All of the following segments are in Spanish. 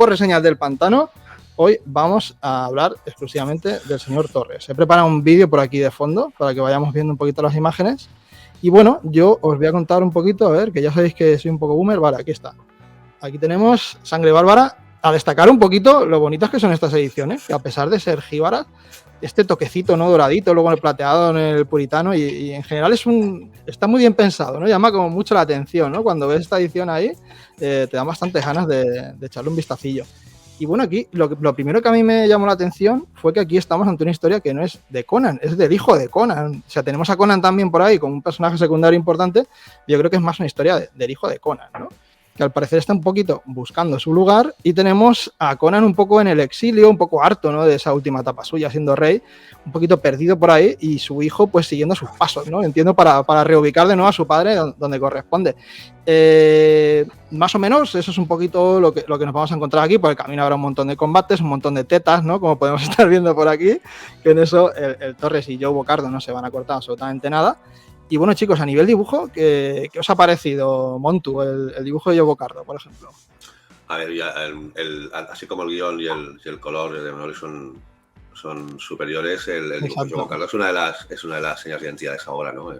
por Reseñas del Pantano. Hoy vamos a hablar exclusivamente del señor Torres. He preparado un vídeo por aquí de fondo para que vayamos viendo un poquito las imágenes. Y bueno, yo os voy a contar un poquito, a ver, que ya sabéis que soy un poco boomer. Vale, aquí está. Aquí tenemos Sangre Bárbara. A destacar un poquito lo bonitas que son estas ediciones, que a pesar de ser jíbaras, este toquecito no doradito, luego el plateado en el puritano y en general está muy bien pensado, ¿no? Llama como mucho la atención, ¿no? Cuando ves esta edición ahí, te dan bastantes ganas de echarle un vistacillo. Y bueno, aquí lo primero que a mí me llamó la atención fue que aquí estamos ante una historia que no es de Conan, es del hijo de Conan. O sea, tenemos a Conan también por ahí como un personaje secundario importante. Yo creo que es más una historia del hijo de Conan, ¿no? Que al parecer está un poquito buscando su lugar, y tenemos a Conan un poco en el exilio, un poco harto, ¿no?, de esa última etapa suya siendo rey, un poquito perdido por ahí, y su hijo pues siguiendo sus pasos, ¿no? Entiendo, para reubicar de nuevo a su padre donde corresponde. Más o menos eso es un poquito lo que nos vamos a encontrar aquí. Por el camino habrá un montón de combates, un montón de tetas, ¿no?, como podemos estar viendo por aquí, que en eso el Torres y Joe Bocardo no se van a cortar absolutamente nada. Y bueno, chicos, a nivel dibujo, ¿qué os ha parecido, Montu, el dibujo de Joe Bocardo, por ejemplo? A ver, ya así como el guión y el color de Manoli son superiores, el dibujo de Joe Bocardo es una de las señas de identidad de esa obra, ¿no?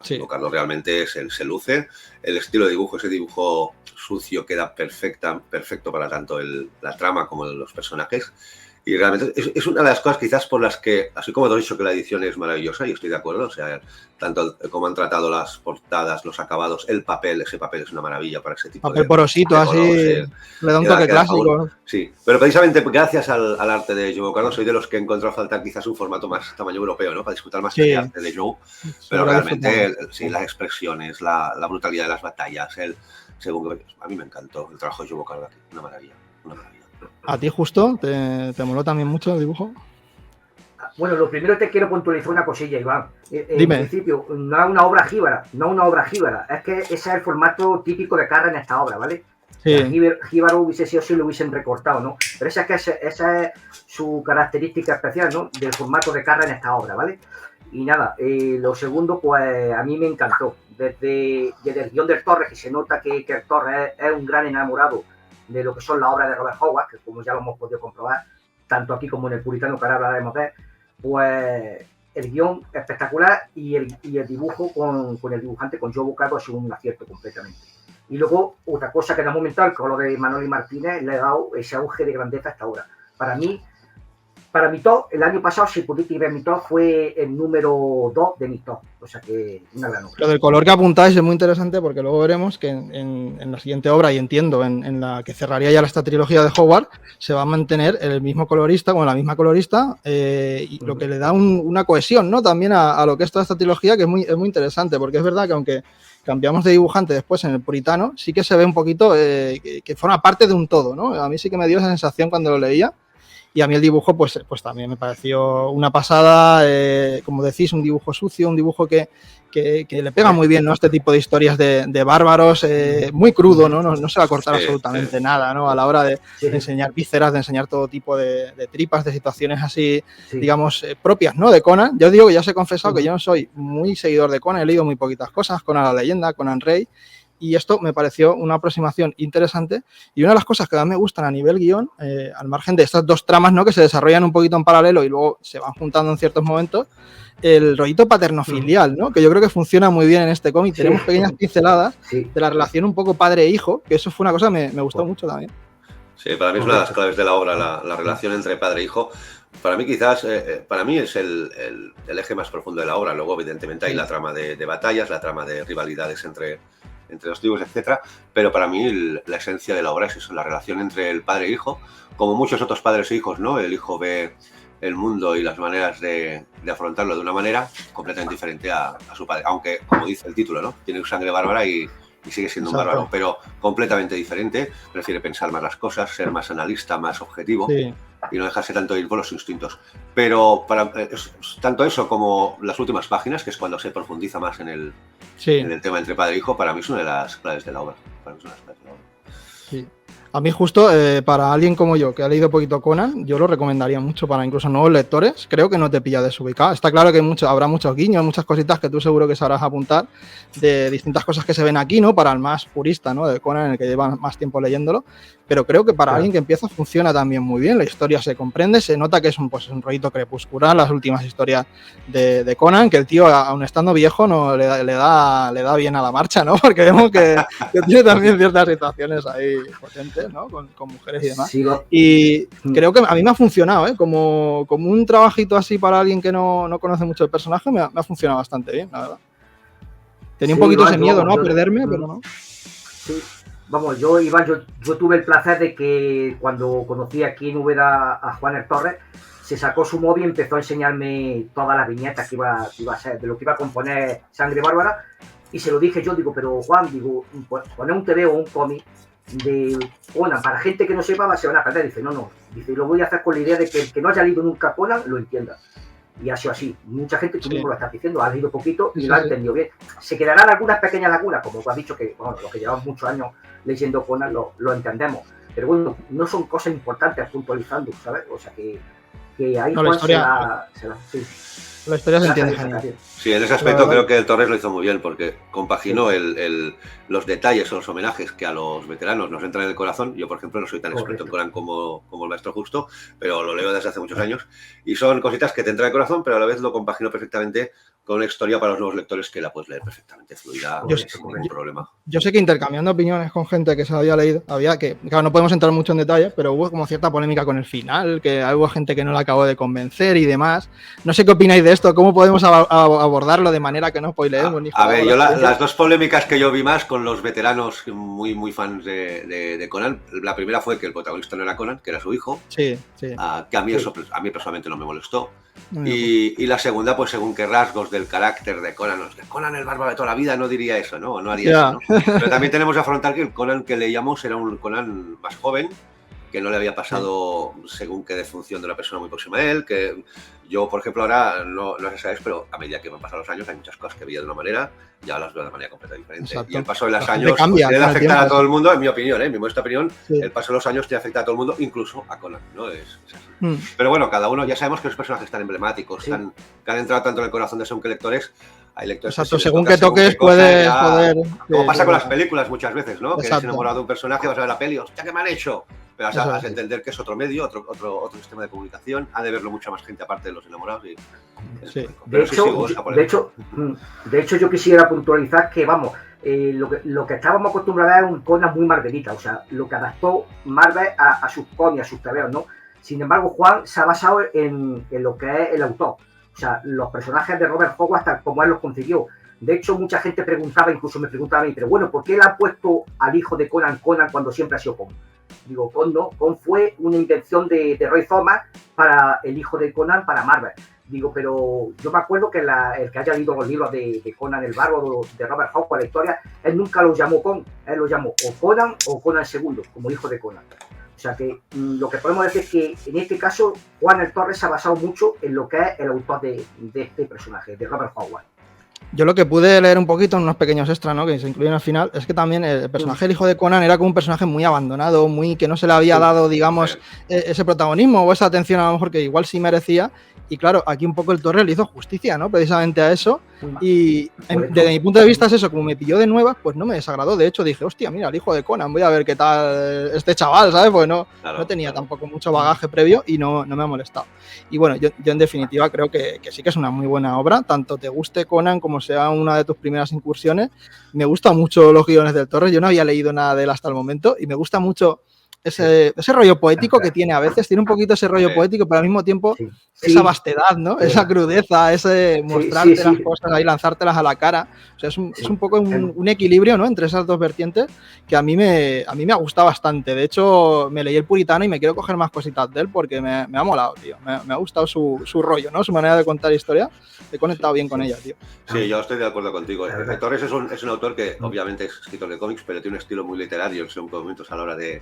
Sí. Bocardo realmente se luce. El estilo de dibujo, ese dibujo sucio, queda perfecto para tanto la trama como los personajes. Y realmente es una de las cosas quizás por las que, así como te he dicho que la edición es maravillosa, y estoy de acuerdo, o sea, tanto como han tratado las portadas, los acabados, ese papel es una maravilla para ese tipo papel porosito, así, le da un toque clásico. Sí, pero precisamente gracias al arte de Joe Bocardo soy de los que he encontrado faltar quizás un formato más tamaño europeo, ¿no?, para disfrutar más el arte de Joe, pero realmente sí, las expresiones, la brutalidad de las batallas, a mí me encantó el trabajo de Joe Bocardo aquí, una maravilla. ¿A ti, Justo, te moló también mucho el dibujo? Bueno, lo primero te quiero puntualizar una cosilla, Iván. Dime. En principio, no es una obra jíbara, es que ese es el formato típico de Carra en esta obra, ¿vale? Sí. El jíbaro hubiese sido si lo hubiesen recortado, ¿no? Pero esa es su característica especial, ¿no?, del formato de Carra en esta obra, ¿vale? Y nada, lo segundo, pues a mí me encantó. Desde el guión del Torres, que se nota que el Torres es un gran enamorado de lo que son las obras de Robert Howard, que como ya lo hemos podido comprobar, tanto aquí como en el puritano, que ahora hablaremos de, pues el guión espectacular y el dibujo con el dibujante, con Joe Bocardo, ha sido un acierto completamente. Y luego, otra cosa que no hemos comentado, el color de Manoli Martínez le ha dado ese auge de grandeza a esta obra. Para mi top, el año pasado, si pudiste ver mi top, fue el número 2 de mi top. O sea que una gran obra. Lo del color que apuntáis es muy interesante, porque luego veremos que en la siguiente obra, y entiendo en la que cerraría ya esta trilogía de Howard, se va a mantener el mismo colorista, la misma colorista, y lo que le da una cohesión, ¿no?, también a lo que es toda esta trilogía, que es muy interesante, porque es verdad que aunque cambiamos de dibujante después en el puritano, sí que se ve un poquito que forma parte de un todo, ¿no? A mí sí que me dio esa sensación cuando lo leía. Y a mí el dibujo, pues también me pareció una pasada, como decís, un dibujo sucio, un dibujo que le pega muy bien, ¿no?, este tipo de historias de bárbaros, muy crudo, ¿no? No se va a cortar absolutamente nada, ¿no?, a la hora de enseñar vísceras, de enseñar todo tipo de tripas, de situaciones así, digamos, propias, ¿no?, de Conan. Yo digo que ya os he confesado que yo no soy muy seguidor de Conan, he leído muy poquitas cosas, Conan la leyenda, Conan Rey. Y esto me pareció una aproximación interesante, y una de las cosas que más me gustan a nivel guión, al margen de estas dos tramas, ¿no?, que se desarrollan un poquito en paralelo y luego se van juntando en ciertos momentos, el rollito paternofilial, ¿no?, que yo creo que funciona muy bien en este cómic. Tenemos pequeñas pinceladas de la relación un poco padre-hijo, que eso fue una cosa que me gustó mucho también. Sí, para mí es una de las claves de la obra, la relación entre padre e hijo. Para mí quizás, para mí es el eje más profundo de la obra. Luego, evidentemente, hay la trama de batallas, la trama de rivalidades entre los tribus, etcétera, pero para mí la esencia de la obra es eso, la relación entre el padre e hijo, como muchos otros padres e hijos, ¿no? El hijo ve el mundo y las maneras de afrontarlo de una manera completamente diferente a su padre, aunque, como dice el título, ¿no?, tiene sangre bárbara y sigue siendo un bárbaro, pero completamente diferente. Prefiere pensar más las cosas, ser más analista, más objetivo, y no dejarse tanto ir por los instintos. Pero tanto eso como las últimas páginas, que es cuando se profundiza más en el tema entre padre e hijo, para mí es una de las claves de la obra. Sí. A mí justo, para alguien como yo, que ha leído poquito Conan, yo lo recomendaría mucho para incluso nuevos lectores. Creo que no te pilla desubicado. Está claro que habrá muchos guiños, muchas cositas que tú seguro que sabrás apuntar de distintas cosas que se ven aquí, ¿no? Para el más purista, ¿no? De Conan, en el que lleva más tiempo leyéndolo. Pero creo que para alguien que empieza funciona también muy bien. La historia se comprende, se nota que es un rollito crepuscular, las últimas historias de Conan, que el tío, aun estando viejo, no le da bien a la marcha, ¿no? Porque vemos que tiene también ciertas situaciones ahí potentes, ¿no? Con mujeres y demás. Sí, y creo que a mí me ha funcionado, ¿eh? Como un trabajito así para alguien que no conoce mucho el personaje, me ha funcionado bastante bien, la verdad. Tenía un poquito ese miedo, ¿no? A perderme, pero no. Sí. Vamos, Iván, yo tuve el placer de que cuando conocí aquí en Úbeda a Juan el Torres, se sacó su móvil y empezó a enseñarme todas las viñetas que iba a ser, de lo que iba a componer Sangre Bárbara, y se lo dije yo, digo, pero Juan, poner un TV o un cómic de Conan, para gente que no sepa, se van a perder. Dice, no, dice, lo voy a hacer con la idea de que el que no haya leído nunca Conan lo entienda. Y ha sido así. Mucha gente, tú mismo lo estás diciendo, ha leído poquito y lo ha entendido bien. Se quedarán algunas pequeñas lagunas, como tú has dicho, que bueno, los que llevamos muchos años leyendo Conan lo entendemos. Pero bueno, no son cosas importantes puntualizando, ¿sabes? O sea que ahí no, la historia se entiende genial. Sí, en ese aspecto creo que el Torres lo hizo muy bien, porque compaginó los detalles o los homenajes que a los veteranos nos entran en el corazón. Yo, por ejemplo, no soy tan experto en Conan como el maestro Justo, pero lo leo desde hace muchos años. Y son cositas que te entran en el corazón, pero a la vez lo compaginó perfectamente con una historia para los nuevos lectores que la puedes leer perfectamente fluida, sin ningún problema. Yo sé que intercambiando opiniones con gente que se había leído, claro, no podemos entrar mucho en detalle, pero hubo como cierta polémica con el final, que hubo gente que no la acabó de convencer y demás. No sé qué opináis de esto, cómo podemos abordarlo de manera que no spoileemos. A ver, yo las dos polémicas que yo vi más con los veteranos muy fans de Conan, la primera fue que el protagonista no era Conan, que era su hijo, que a mí personalmente no me molestó. Y la segunda, pues según qué rasgos del carácter de Conan, Conan el bárbaro de toda la vida no diría eso, ¿no? No haría eso, ¿no? Pero también tenemos que afrontar que el Conan que leíamos era un Conan más joven, que no le había pasado según qué defunción de una persona muy próxima a él, que yo, por ejemplo, ahora, no sé si sabéis, pero a medida que me han pasado los años hay muchas cosas que veía de una manera y ahí las veo de manera completamente diferente. Exacto. Y el paso de los años debe afectar a todo el mundo, en mi opinión, mi modesta opinión, el paso de los años te afecta a todo el mundo, incluso a Conan, ¿no? Es así. Pero bueno, cada uno, ya sabemos que los personajes están emblemáticos, que han entrado tanto en el corazón de según qué lectores. Hay lectores. Exacto, según que toques puede joder. Como pasa con las películas muchas veces, ¿no? Que eres enamorado de un personaje, vas a ver la peli, hostia, ¿qué me han hecho? Pero has de entender que es otro medio, otro sistema de comunicación, ha de verlo mucha más gente aparte de los enamorados. De hecho, yo quisiera puntualizar que, vamos, lo que estábamos acostumbrados a un Conan muy marvelita, o sea, lo que adaptó Marvel a sus cómics, a sus tebeos, ¿no? Sin embargo, Juan se ha basado en lo que es el autor, o sea, los personajes de Robert Howard, tal como él los concibió. De hecho, mucha gente preguntaba, incluso me preguntaba a mí, pero bueno, ¿por qué le han puesto al hijo de Conan cuando siempre ha sido Con? Digo, Con fue una invención de Roy Thomas para el hijo de Conan, para Marvel. Digo, pero yo me acuerdo que el que haya leído los libros de Conan el Bárbaro, de Robert Howard, la historia, él nunca lo llamó Con, él lo llamó o Conan II, como hijo de Conan. O sea que lo que podemos decir es que en este caso Juan el Torres se ha basado mucho en lo que es el autor de este personaje, de Robert Howard. Yo lo que pude leer un poquito en unos pequeños extras, ¿no?, que se incluyen al final, es que también el personaje del hijo de Conan era como un personaje muy abandonado, que no se le había dado, digamos, ese protagonismo o esa atención a lo mejor que igual sí merecía. Y claro, aquí un poco el Torres le hizo justicia, ¿no?, precisamente a eso. Y desde mi punto de vista es eso, como me pilló de nuevas, pues no me desagradó. De hecho dije, hostia, mira, el hijo de Conan, voy a ver qué tal este chaval, ¿sabes? Pues no tenía tampoco mucho bagaje previo y no me ha molestado. Y bueno, yo en definitiva creo que sí que es una muy buena obra, tanto te guste Conan como sea una de tus primeras incursiones. Me gustan mucho los guiones del Torres, yo no había leído nada de él hasta el momento y me gusta mucho ese rollo poético que tiene a veces, tiene un poquito ese rollo poético, pero al mismo tiempo esa vastedad, ¿no? Esa crudeza, ese mostrarte las cosas ahí, lanzártelas a la cara. O sea, es un poco un equilibrio, ¿no?, entre esas dos vertientes que a mí me ha gustado bastante. De hecho, me leí El Puritano y me quiero coger más cositas de él porque me ha molado, tío. Me ha gustado su rollo, ¿no?, su manera de contar historia. He conectado bien con ella, tío. Sí, yo estoy de acuerdo contigo. Torres es un autor que obviamente es escritor de cómics, pero tiene un estilo muy literario en según momentos a la hora de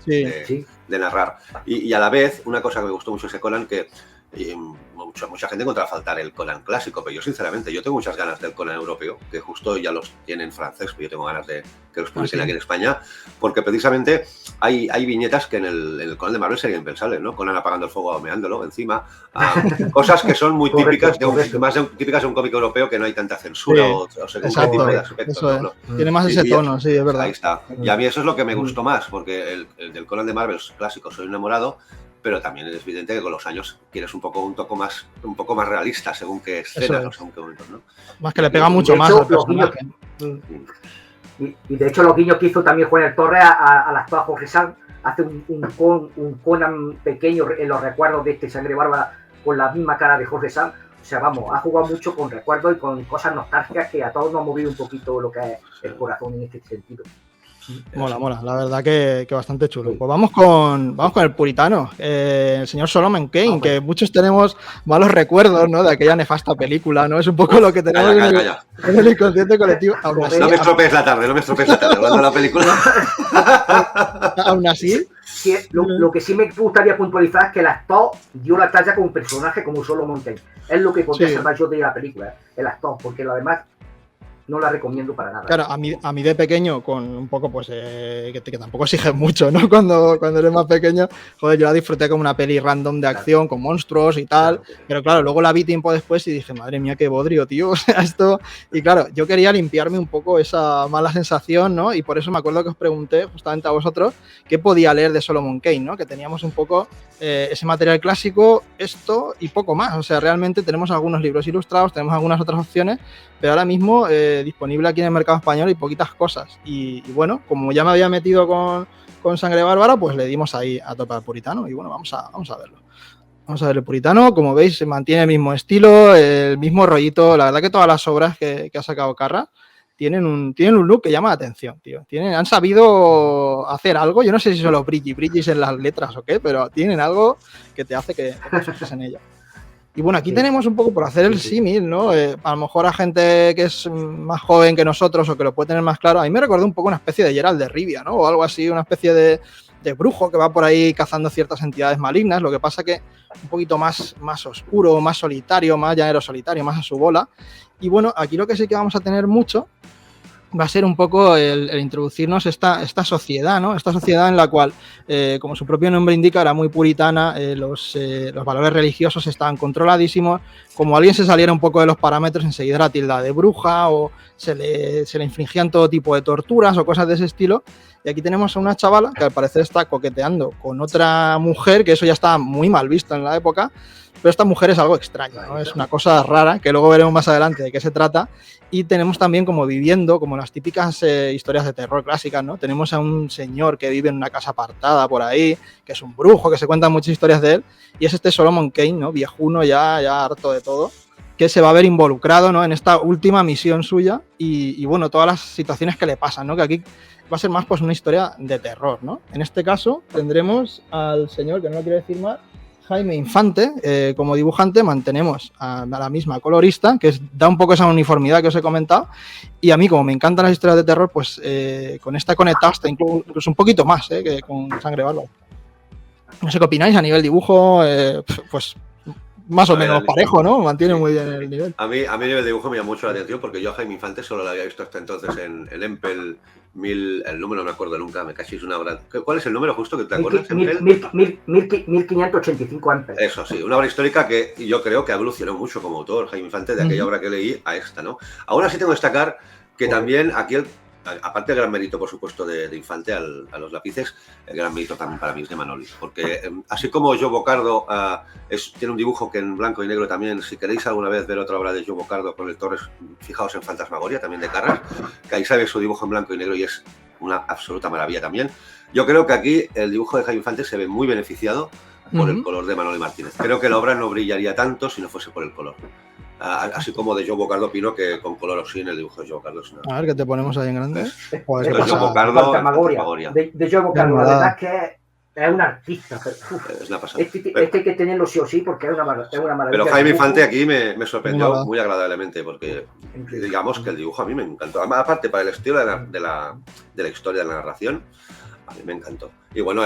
narrar. Y a la vez, una cosa que me gustó mucho ese Conan, que Y mucha gente encuentra faltar el Conan clásico, pero yo sinceramente, yo tengo muchas ganas del Conan europeo, que justo ya los tiene en francés, pero yo tengo ganas de que los publiquen aquí en España, porque precisamente hay viñetas que en el Conan de Marvel serían impensables, ¿no? Conan apagando el fuego, ahumeándolo encima, cosas que son muy típicas, típicas de un cómic europeo, que no hay tanta censura o según qué tipo de aspectos. ¿No? Tiene más ese tono, sí, es verdad. Ahí está. Y a mí eso es lo que me gustó más, porque el del Conan de Marvel clásico soy enamorado, pero también es evidente que con los años quieres un poco más realista según qué escenas, según qué momentos, ¿no? Más que le pega mucho más al personaje. Y de hecho los guiños que hizo también Juan el Torre al actor Jorge Sanz, hace un Conan pequeño en los recuerdos de este Sangre Bárbara con la misma cara de Jorge Sanz. O sea, vamos, ha jugado mucho con recuerdos y con cosas nostálgicas que a todos nos ha movido un poquito lo que es el corazón en este sentido. Mola, la verdad que bastante chulo. Pues vamos con el puritano, el señor Solomon Kane, que muchos tenemos malos recuerdos, ¿no? De aquella nefasta película, ¿no? Es un poco lo que tenemos en el inconsciente colectivo. Así, no me estropees la tarde, hablando de la película. Aún así... Sí, lo que sí me gustaría puntualizar es que el actor dio la talla con un personaje como Solomon Kane. Es lo que conté más yo de la película, el actor, porque lo demás no la recomiendo para nada. Claro, a mí de pequeño, con un poco, pues, que tampoco exiges mucho, ¿no? Cuando eres más pequeño, joder, yo la disfruté como una peli random de acción, con monstruos y tal, pero claro, luego la vi tiempo después y dije, madre mía, qué bodrio, tío, o sea, esto... Y claro, yo quería limpiarme un poco esa mala sensación, ¿no? Y por eso me acuerdo que os pregunté, justamente a vosotros, qué podía leer de Solomon Kane, ¿no? Que teníamos un poco ese material clásico, esto y poco más, o sea, realmente tenemos algunos libros ilustrados, tenemos algunas otras opciones, pero ahora mismo disponible aquí en el mercado español y poquitas cosas. Y bueno, como ya me había metido con Sangre Bárbara, pues le dimos ahí a tope al puritano y bueno, vamos a verlo. Vamos a ver el puritano, como veis, se mantiene el mismo estilo, el mismo rollito. La verdad que todas las obras que ha sacado Carra tienen un look que llama la atención, tío. Han sabido hacer algo, yo no sé si son los brillis en las letras o qué, pero tienen algo que te hace que te fijes en ella. Y bueno, aquí tenemos un poco por hacer el símil, ¿no? A lo mejor a gente que es más joven que nosotros o que lo puede tener más claro, a mí me recordó un poco una especie de Geralt de Rivia, ¿no? O algo así, una especie de brujo que va por ahí cazando ciertas entidades malignas, lo que pasa que un poquito más oscuro, más solitario, más llanero solitario, más a su bola. Y bueno, aquí lo que sí que vamos a tener mucho va a ser un poco el introducirnos esta sociedad, ¿no? Esta sociedad en la cual, como su propio nombre indica, era muy puritana, los valores religiosos estaban controladísimos, como alguien se saliera un poco de los parámetros, enseguida era tilda de bruja o se le infringían todo tipo de torturas o cosas de ese estilo. Y aquí tenemos a una chavala que al parecer está coqueteando con otra mujer, que eso ya estaba muy mal visto en la época, pero esta mujer es algo extraño, ¿no? Es una cosa rara, que luego veremos más adelante de qué se trata. Y tenemos también como viviendo, como las típicas historias de terror clásicas, ¿no? Tenemos a un señor que vive en una casa apartada por ahí, que es un brujo, que se cuentan muchas historias de él, y es este Solomon Kane, ¿no? Viejuno ya harto de todo, que se va a ver involucrado, ¿no? En esta última misión suya y bueno, todas las situaciones que le pasan, ¿no? Que aquí va a ser más pues una historia de terror, ¿no? En este caso tendremos al señor, que no lo quiero decir más, Jaime Infante, como dibujante. Mantenemos a la misma colorista, que da un poco esa uniformidad que os he comentado, y a mí, como me encantan las historias de terror, pues con esta conectado hasta incluso un poquito más que con Sangre Bárbara. No sé qué opináis a nivel dibujo, pues más o menos parejo, ¿no? Mantiene muy bien el nivel. A mí el dibujo me llama mucho la atención porque yo a Jaime Infante solo lo había visto hasta entonces en el Empel 1000, el número no me acuerdo nunca, me cachis una obra. ¿Cuál es el número justo que te acuerdas? 1585 Empel. Eso sí, una obra histórica que yo creo que evolucionó mucho como autor, Jaime Infante, de aquella obra que leí a esta, ¿no? Aún así tengo que destacar que también aquí aparte del gran mérito, por supuesto, de Infante a los lápices, el gran mérito también para mí es de Manoli, porque así como Joe Bocardo tiene un dibujo que en blanco y negro también, si queréis alguna vez ver otra obra de Joe Bocardo con el Torres, fijaos en Fantasmagoria, también de Carras, que ahí sabes su dibujo en blanco y negro y es una absoluta maravilla también. Yo creo que aquí el dibujo de Jaime Infante se ve muy beneficiado por el color de Manoli Martínez. Creo que la obra no brillaría tanto si no fuese por el color. Así como de Joe Bocardo opino que con color o sin el dibujo de Joe Bocardo es una... A ver, que te ponemos ahí en grande. Pues de Joe Bocardo, de Joe Bocardo, la verdad es que es un artista. Es una pasada. Este hay que tenerlo sí o sí porque es una maravilla. Pero Jaime Infante aquí me sorprendió muy agradablemente porque digamos que el dibujo a mí me encantó. Aparte, para el estilo de la historia, de la narración, a mí me encantó. Y bueno,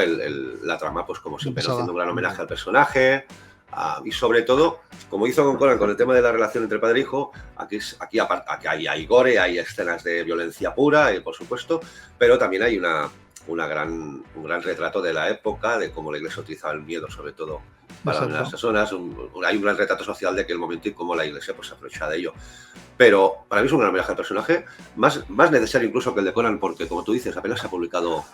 la trama, pues como siempre, haciendo un gran homenaje al personaje, Y sobre todo, como hizo con Conan con el tema de la relación entre padre e hijo, aquí hay gore, hay escenas de violencia pura, por supuesto, pero también hay un gran retrato de la época, de cómo la Iglesia utilizaba el miedo, sobre todo para las personas. Hay un gran retrato social de aquel momento y cómo la Iglesia pues, se aprovecha de ello. Pero para mí es un gran homenaje al personaje, más necesario incluso que el de Conan, porque como tú dices, apenas se ha publicado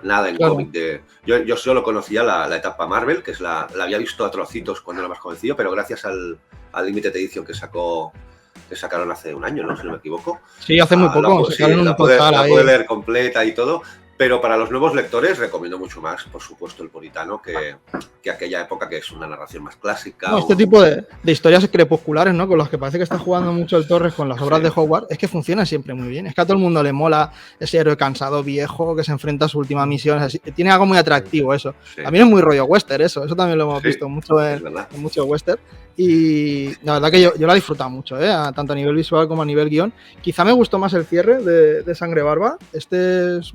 nada en cómic. Yo solo conocía la etapa Marvel, que la había visto a trocitos cuando era más jovencillo, pero gracias al Limited Edition que sacaron hace un año, ¿no? Si no me equivoco. Sí, hace muy poco. La pude leer completa y todo. Pero para los nuevos lectores recomiendo mucho más, por supuesto, el puritano que aquella época, que es una narración más clásica. No, este tipo de historias crepusculares, ¿no? Con las que parece que está jugando mucho el Torres con las obras de Hogwarts, es que funcionan siempre muy bien. Es que a todo el mundo le mola ese héroe cansado, viejo, que se enfrenta a su última misión. Así, tiene algo muy atractivo eso. Sí. A mí es muy rollo western eso también lo hemos visto mucho en mucho western. Y la verdad que yo la he disfrutado mucho, tanto a nivel visual como a nivel guión. Quizá me gustó más el cierre de Sangre Bárbara. Este es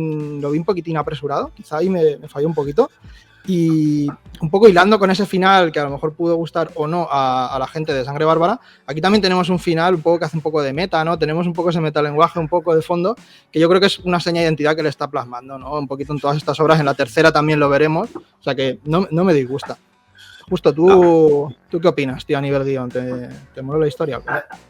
lo vi un poquitín apresurado, quizá ahí me falló un poquito. Y un poco hilando con ese final que a lo mejor pudo gustar o no a la gente de Sangre Bárbara, aquí también tenemos un final un poco que hace un poco de meta, ¿no? Tenemos un poco ese metalenguaje, un poco de fondo, que yo creo que es una seña de identidad que le está plasmando, ¿no? Un poquito en todas estas obras, en la tercera también lo veremos, o sea que no me disgusta. Justo, ¿tú qué opinas, tío, a nivel guión? ¿Te mola la historia?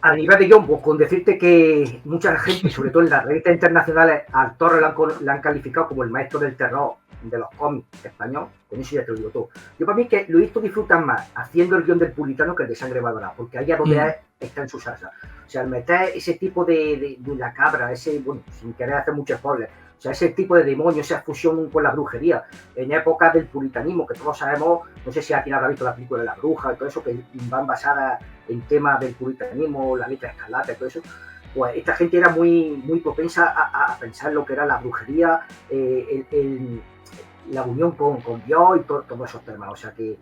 A nivel de guión, pues con decirte que mucha gente, sobre todo en las revistas internacionales, al Torres le han calificado como el maestro del terror de los cómics español, con eso ya te lo digo todo. Yo para mí que Luisito disfrutan más haciendo el guión del puritano que el de Sangre Bárbara, porque ahí es donde está en su salsa. O sea, al meter ese tipo de la cabra, bueno, sin querer hacer mucho spoiler, o sea, ese tipo de demonio, esa fusión con la brujería, en época del puritanismo, que todos sabemos, no sé si alguien habrá visto la película de La Bruja y todo eso, que van basadas en temas del puritanismo, la letra escarlata y todo eso, pues esta gente era muy, muy propensa a pensar lo que era la brujería, la unión con Dios y todos esos temas, o sea que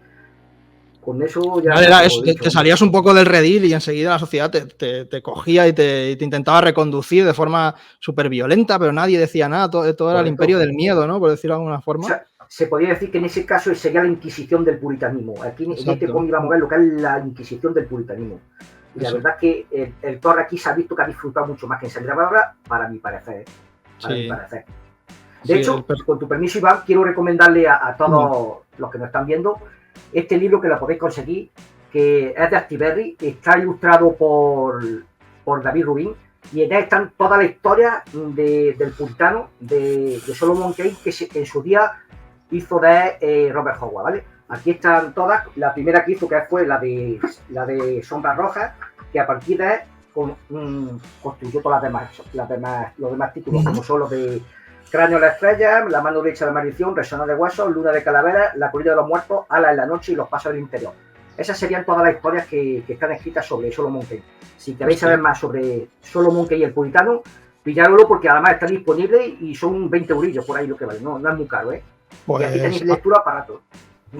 con eso ya... Era eso, te salías un poco del redil y enseguida la sociedad te cogía y te intentaba reconducir de forma súper violenta, pero nadie decía nada, todo era el imperio del miedo, ¿no? Por decirlo de alguna forma. O sea, se podría decir que en ese caso sería la Inquisición del puritanismo. Aquí en este cómic vamos a ver lo que es la Inquisición del puritanismo. Y la verdad es que el Torre aquí se ha visto que ha disfrutado mucho más que en Sangre Bárbara, para mi parecer. De hecho, con tu permiso, Iván, quiero recomendarle a todos los que nos están viendo este libro, que lo podéis conseguir, que es de Astiberri, está ilustrado por David Rubin, y en él están toda la historia del puritano de Solomon Kane, que en su día hizo de Robert Howard, ¿vale? Aquí están todas. La primera que hizo, que fue la de Sombras Rojas, que a partir de él construyó todas los demás títulos, como son los de Cráneo de la Estrella, La mano derecha de la maldición, Resonar de huesos, Luna de calaveras, La corrida de los muertos, Alas en la noche y Los pasos del interior. Esas serían todas las historias que están escritas sobre Solomon Kane. Si queréis saber más sobre Solomon Kane y el puritano, pillároslo, porque además está disponible y son 20 eurillos por ahí lo que vale. No es muy caro, ¿eh? Pues, y aquí tenéis lectura para todo.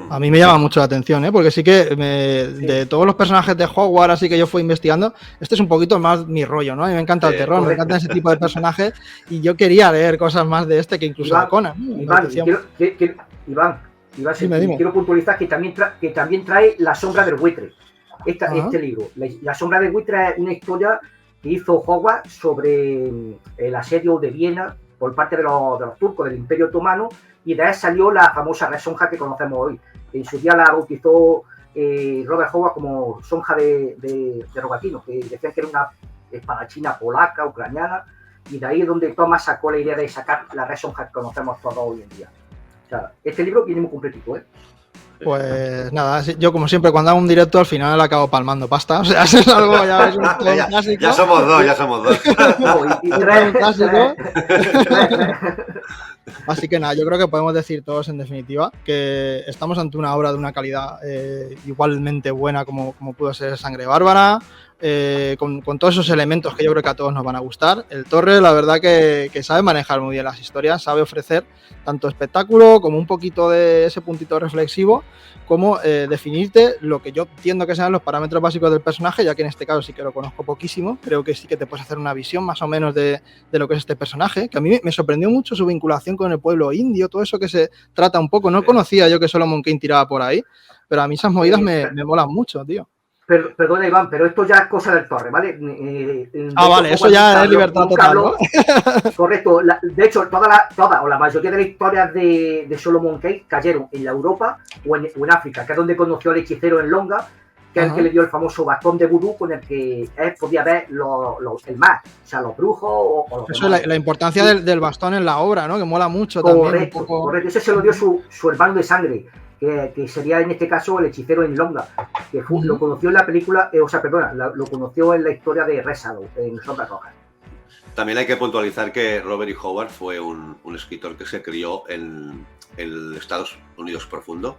A mí me llama mucho la atención, porque sí que de todos los personajes de Hogwarts, así que yo fui investigando, este es un poquito más mi rollo, ¿no? A mí me encanta el terror, me encanta ese tipo de personajes, y yo quería leer cosas más de este que incluso de Conan. Iván, quiero puntualizar que también trae La sombra del buitre, este libro. La sombra del buitre es una historia que hizo Hogwarts sobre el asedio de Viena por parte de los turcos, del Imperio Otomano, y de ahí salió la famosa Red Sonja que conocemos hoy. En su día la bautizó Robert Howard como Sonja de Rogatino, que decían que era una espadachina polaca, ucraniana, y de ahí es donde Thomas sacó la idea de sacar la Red Sonja que conocemos todos hoy en día. O sea, este libro viene muy completito, ¿eh? Pues nada, yo como siempre cuando hago un directo al final acabo palmando pasta, o sea, es algo ya es un clásico. Ya somos dos. Y tres. Así que nada, yo creo que podemos decir todos en definitiva que estamos ante una obra de una calidad igualmente buena como pudo ser Sangre Bárbara, con todos esos elementos que yo creo que a todos nos van a gustar. El Torre, la verdad que sabe manejar muy bien las historias, sabe ofrecer tanto espectáculo como un poquito de ese puntito reflexivo, como definirte lo que yo entiendo que sean los parámetros básicos del personaje, ya que en este caso sí que lo conozco poquísimo. Creo que sí que te puedes hacer una visión más o menos de lo que es este personaje, que a mí me sorprendió mucho su vinculación relación con el pueblo indio, todo eso que se trata un poco. No conocía yo que Solomon Kane tiraba por ahí, pero a mí esas movidas me molan mucho, tío. Perdona, Iván, pero esto ya es cosa del Torre, ¿vale? Vale, eso ya es libertad total, ¿no? Correcto. De hecho, toda o la mayoría de las historias de Solomon Kane cayeron en la Europa o en África, que es donde conoció al hechicero en Longa, que es el que le dio el famoso bastón de vudú con el que él podía ver el mar, o sea, los brujos o los eso es la importancia del bastón en la obra, ¿no? Que mola mucho también. Correcto. Ese se lo dio su hermano de sangre, que sería en este caso el hechicero en Longa, que lo conoció en la película, lo conoció en la historia de Resado, en Sombras Rojas. También hay que puntualizar que Robert E. Howard fue un escritor que se crió en el Estados Unidos profundo,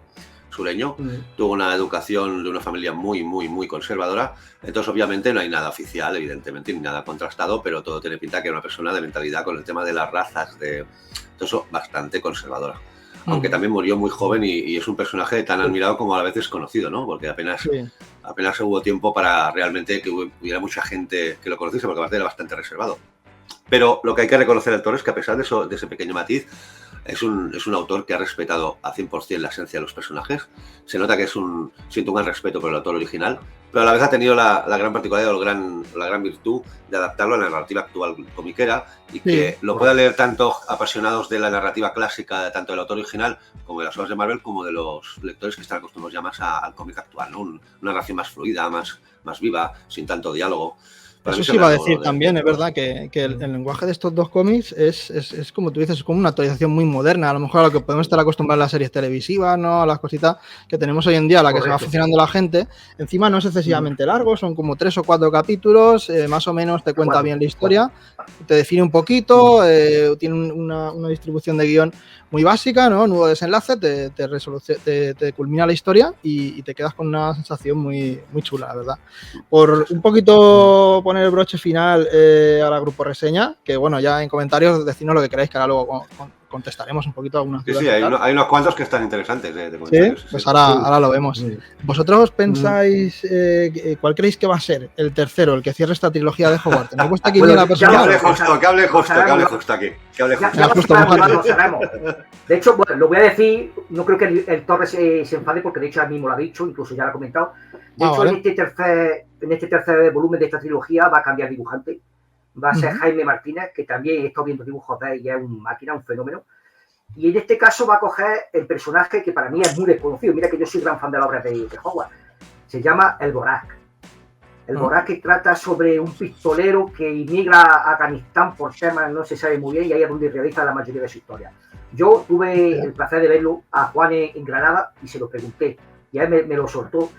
sureño, tuvo una educación de una familia muy, muy, muy conservadora, entonces obviamente no hay nada oficial, evidentemente, ni nada contrastado, pero todo tiene pinta que era una persona de mentalidad con el tema de las razas, de todo eso, bastante conservadora. Aunque también murió muy joven y es un personaje tan admirado como a la vez desconocido, ¿no? Porque apenas hubo tiempo para realmente que hubiera mucha gente que lo conociese, porque aparte era bastante reservado. Pero lo que hay que reconocer al Torres es que a pesar de ese pequeño matiz, es un autor que ha respetado al 100% la esencia de los personajes. Se nota que siente un gran respeto por el autor original, pero a la vez ha tenido la gran particularidad o la gran virtud de adaptarlo a la narrativa actual comiquera y que lo puedan leer tanto apasionados de la narrativa clásica, tanto del autor original como de las obras de Marvel, como de los lectores que están acostumbrados ya más al cómic actual, ¿no? Una narración más fluida, más viva, sin tanto diálogo. Eso sí iba a decir también, es verdad que el lenguaje de estos dos cómics es como tú dices, es como una actualización muy moderna, a lo mejor a lo que podemos estar acostumbrados a las series televisivas, ¿no? A las cositas que tenemos hoy en día, a la que se va aficionando la gente. Encima no es excesivamente largo, son como 3 o 4 capítulos, más o menos te cuenta bien la historia, te define un poquito, tiene una distribución de guión muy básica, ¿no? Nudo desenlace, te culmina la historia y te quedas con una sensación muy, muy chula, la verdad. Por un poquito poner el broche final a la grupo reseña, que bueno, ya en comentarios decidnos lo que queráis, que ahora luego contestaremos un poquito algunas dudas. Sí, hay unos cuantos que están interesantes de comentarios. Sí, pues ahora lo vemos. ¿Vosotros pensáis cuál creéis que va a ser el tercero, el que cierre esta trilogía de Hogwarts? ¿Tenéis vuestra quiniela personal? Que hable justo aquí. De hecho, bueno, lo voy a decir, no creo que el Torres se enfade porque de hecho él mismo lo ha dicho, incluso ya lo ha comentado. De hecho, vale. en este tercer volumen de esta trilogía va a cambiar dibujante. Va a ser Jaime Martínez, que también he estado viendo dibujos de él y es una máquina, un fenómeno. Y en este caso va a coger el personaje que para mí es muy desconocido. Mira que yo soy gran fan de la obra de Howard. Se llama El Borak. El Borak que trata sobre un pistolero que emigra a Afganistán por temas no se sabe muy bien y ahí es donde realiza la mayoría de su historia. Yo tuve el placer de verlo a Juan en Granada y se lo pregunté. Y él me lo soltó.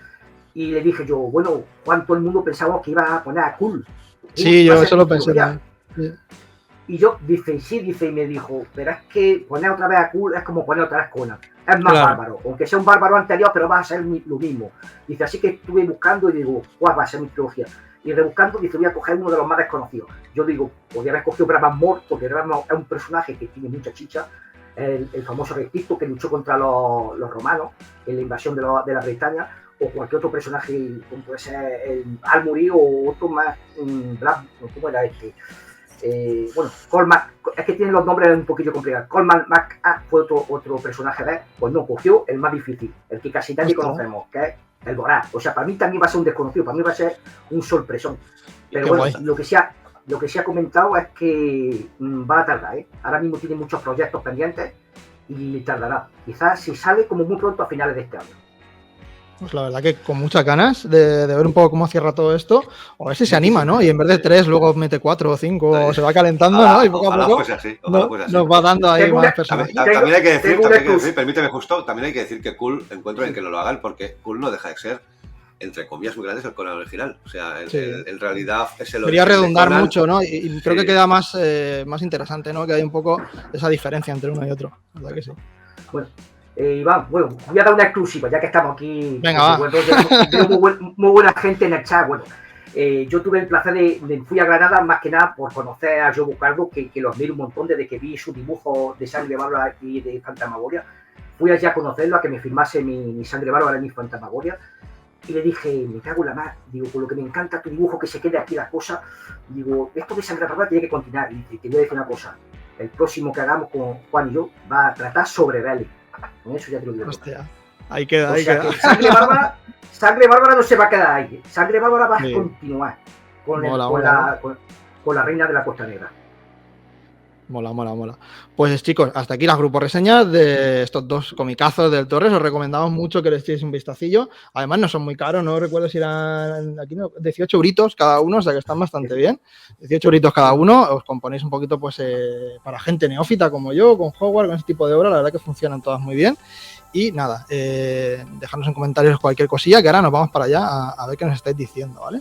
Y le dije yo, bueno, Juan, todo el mundo pensaba que iba a poner a Cool. Sí, yo eso lo pensé. Y yo, y me dijo, pero es que poner otra vez a Cool es como poner otra vez Conan. Es más bárbaro, aunque sea un bárbaro anterior, pero va a ser lo mismo. Dice, así que estuve buscando y digo, ¿cuál va a ser mi trilogía? Y rebuscando, dice, voy a coger uno de los más desconocidos. Yo digo, podría haber cogido Bran Mort, porque Bran Mort es un personaje que tiene mucha chicha, el famoso rey Picto que luchó contra los romanos en la invasión de la Bretaña, o cualquier otro personaje, como puede ser el Almuri o otro más, ¿cómo era este? Bueno, Coleman, es que tienen los nombres un poquillo complicados. Coleman Mac fue otro personaje de él, pues no, cogió el más difícil, el que casi nadie conocemos, que es el Borak. O sea, para mí también va a ser un desconocido, para mí va a ser un sorpresón. Pero bueno, lo que se ha comentado es que va a tardar, ¿eh? Ahora mismo tiene muchos proyectos pendientes y tardará. Quizás si sale como muy pronto a finales de este año. Pues la verdad que con muchas ganas de ver un poco cómo cierra todo esto, o a ver si se anima, ¿no? Y en vez de 3, luego mete 4 o 5, o se va calentando, ¿no? Y poco a poco nos va dando ahí más personas. También hay que decir, permíteme justo, también hay que decir que Cool encuentro en que lo hagan, porque Cool no deja de ser, entre comillas muy grandes, el Conan original. O sea, en realidad es el origen. Quería redundar mucho, ¿no? Y creo que queda más interesante, ¿no? Que hay un poco esa diferencia entre uno y otro. La verdad que sí. Bueno. Iván, bueno, voy a dar una exclusiva, ya que estamos aquí. Venga, va. Muy buena gente en el chat. Bueno, yo tuve el placer fui a Granada más que nada por conocer a Joe Bucardo, que lo admiro un montón desde que vi su dibujo de Sangre Bárbara y de Fantasmagoria. Fui allá a conocerlo, a que me firmase mi Sangre Bárbara y mi Fantasmagoria. Y le dije, me cago en la mar, digo, por lo que me encanta tu dibujo, que se quede aquí la cosa. Digo, esto de Sangre Bárbara tiene que continuar. Y te voy a decir una cosa. el próximo que hagamos con Juan y yo va a tratar sobre Belly. Con eso ya te lo digo. Hostia, ahí queda, o sea, que Sangre Bárbara no se va a quedar ahí. Sangre Bárbara va a continuar con la Reina de la Costa Negra. Mola. Pues chicos, hasta aquí las grupos reseñas de estos dos comicazos del Torres. Os recomendamos mucho que les echéis un vistacillo. Además no son muy caros, no recuerdo si eran aquí 18 euritos cada uno, o sea que están bastante bien. 18 euritos cada uno, os componéis un poquito pues para gente neófita como yo, con Hogwarts, con ese tipo de obras, la verdad que funcionan todas muy bien. Y nada, dejadnos en comentarios cualquier cosilla, que ahora nos vamos para allá a ver qué nos estáis diciendo, ¿vale?